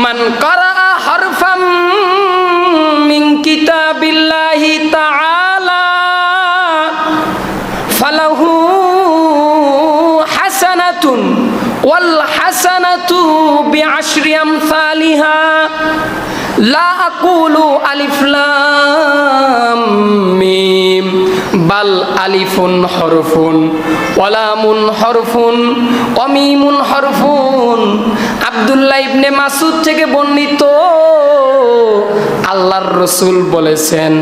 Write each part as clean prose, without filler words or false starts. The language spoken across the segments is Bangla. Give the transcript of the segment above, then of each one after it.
মান কারা হারফাম মিন কিতাবিল্লাহি তাআলা ফালাহু হাসানাতুন ওয়াল হাসানাতু বিআশরি আমসালিহা লা আকুলু আলিফ লাম মিম বাল আলিফুন হরফুন ওয়া লামুন হরফুন ওয়া মিমুন হরফুন। আব্দুল্লাহ ইবনে মাসউদ থেকে বর্ণিত, আল্লাহর রাসূল বলেছেন,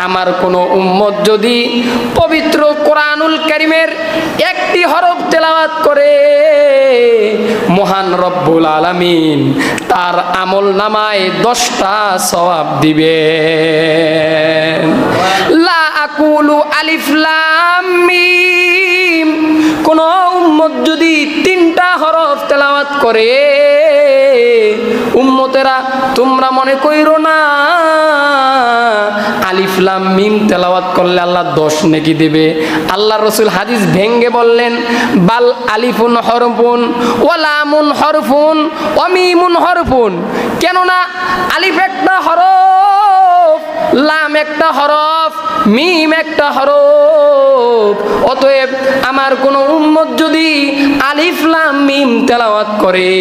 আমার কোনো উম্মত যদি পবিত্র কোরআনুল কারীমের একটি হরফ তেলাওয়াত করে, মহান রব্বুল আলামিন তার আমলনামায় 10টা সওয়াব দিবেন। লা আকুলু আলিফ লাম মিম, কোন উম্মত যদি 3টা হরফ তেলাওয়াত করে, উম্মতেরা তোমরা মনে কইরো না আলিফ লাম মিম তেলাওয়াত করলে আল্লাহ 10 নেকি দেবে। আল্লাহর রাসূল হাদিস ভেঙ্গে বললেন, বাল আলিফুন হরফুন ওয়া লামুন হরফুন ওয়া মিমুন হরফুন। কেননা আলিফ একটা হরফ, লাম একটা হরফ, মিম একটা হরফ। অতএব আমার কোন উম্মত যদি আলিফ লাম মিম তেলাওয়াত করে,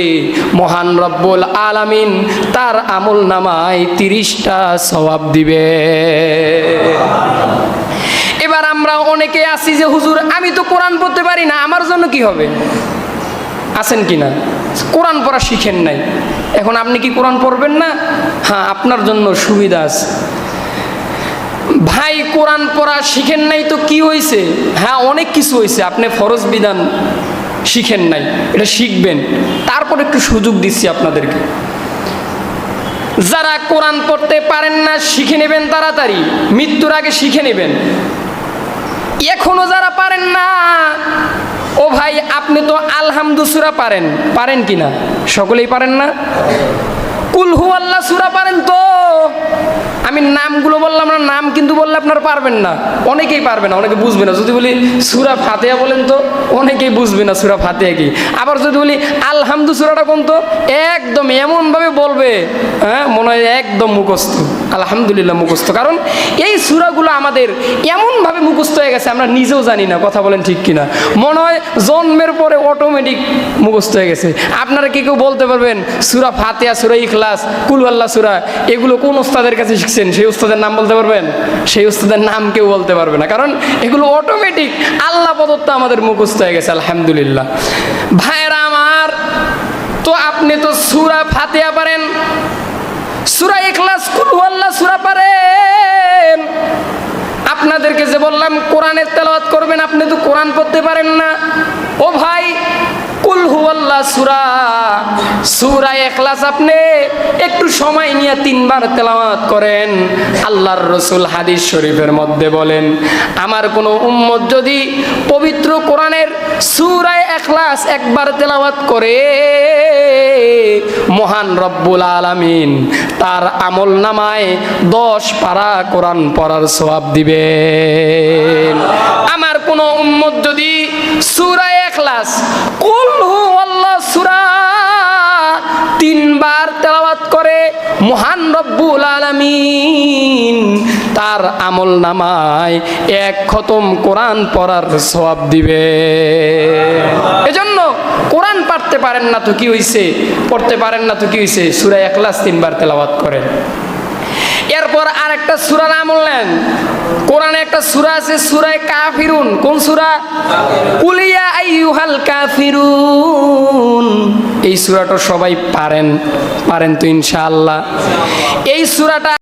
মহান রব্বুল আলামিন তার আমলনামায় 30টা সওয়াব দিবে। এবার আমরা অনেকে আছি যে হুজুর আমি তো কোরআন পড়তে পারি না, আমার জন্য কি হবে? আছেন কিনা? কোরআন পড়া শিখেন নাই, এখন আপনি কি কোরআন পড়বেন না? হ্যাঁ, আপনার জন্য সুবিধা আছে। ভাই কোরআন পড়া শিখেন নাই তো কি হয়েছে? হ্যাঁ, অনেক কিছু হয়েছে। আপনি ফরজ বিধান শিখেন নাই, এটা শিখবেন। তারপর একটু সুযোগ দিচ্ছি আপনাদেরকে, যারা কোরআন পড়তে পারেন না শিখে নেবেন তাড়াতাড়ি, মৃত্যুর আগে শিখে নেবেন। এখনো যারা পারেন না, ও ভাই আপনি তো আলহামদু সূরা পারেন কিনা? সকলেই পারেন না? কুল হুয়াল্লাহ সূরা পারেন তো? আমি নামগুলো বললাম না, নাম কিন্তু বললে আপনারা পারবেন না, অনেকেই পারবে না, অনেকে বুঝবে না। যদি বলি সূরা ফাতিহা বলেন তো, অনেকেই বুঝবে না সূরা ফাতিহা কি। আবার যদি বলি আলহামদু সূরাটা কোন, তো একদম এমনভাবে বলবে, হ্যাঁ মনে হয় একদম মুখস্থ, আলহামদুলিল্লাহ মুখস্থ। কারণ এই সূরাগুলো আমাদের এমনভাবে মুখস্থ হয়ে গেছে আমরা নিজেও জানি না। কথা বলেন ঠিক কিনা? মনে হয় জন্মের পরে অটোমেটিক মুখস্থ হয়ে গেছে। আপনারা কি কেউ বলতে পারবেন সূরা ফাতিহা, সূরা ইখলাস, কুল হুয়াল্লাহ সূরা এগুলো কোন ওস্তাদের কাছে শিখছেন? সেই ওস্তাদের নাম বলতে পারবেন? সেই ওস্তাদের নাম কেউ বলতে পারবে না, কারণ এগুলো অটোমেটিক আল্লাহ প্রদত্ত আমাদের মুখস্থ হয়ে গেছে। আলহামদুলিল্লাহ। ভাইরা আমার, তো আপনি তো সূরা ফাতিহা পারেন, সূরা ইখলাস, কুল হুয়াল্লাহ সূরা পারেন। আপনাদেরকে যে বললাম কোরআনের তেলাওয়াত করবেন, আপনি তো কোরআন পড়তে পারেন না। ও ভাই, কুল হুয়াল্লাহ সূরা ইখলাস আপনি একটু সময় নিয়ে 3 বার তেলাওয়াত করেন। আল্লাহর রাসূল হাদিস শরীফের মধ্যে বলেন, আমার কোনো উম্মত যদি পবিত্র কোরআনের সূরা ইখলাস 1 বার তেলাওয়াত করে, মহান রব্বুল আলামিন তার আমলনামায় 10 পারা কোরআন পড়ার সওয়াব দিবেন। আমার কোনো উম্মত যদি সূরা ইখলাস, কুল হুয়াল্লাহ সূরা 3 বার তেলাওয়াত করে, মহান রব্বুল আলামিন তার আমলনামায় 1 খতম কোরআন পড়ার সওয়াব দিবে। এজন্য কোরআন পড়তে পারেন না তো কি হইছে? পড়তে পারেন না তো কি হইছে? সূরা ইখলাস 3 বার তেলাওয়াত করেন। এরপর আরেকটা সূরার নাম বললেন, কোরআনে একটা সূরা আছে সূরা কাফিরুন। কোন সূরা? কুল ইয়া আইয়ুহাল কাফিরুন। এই সূরাটা সবাই পারেন তো ইনশাআল্লাহ। এই সূরাটা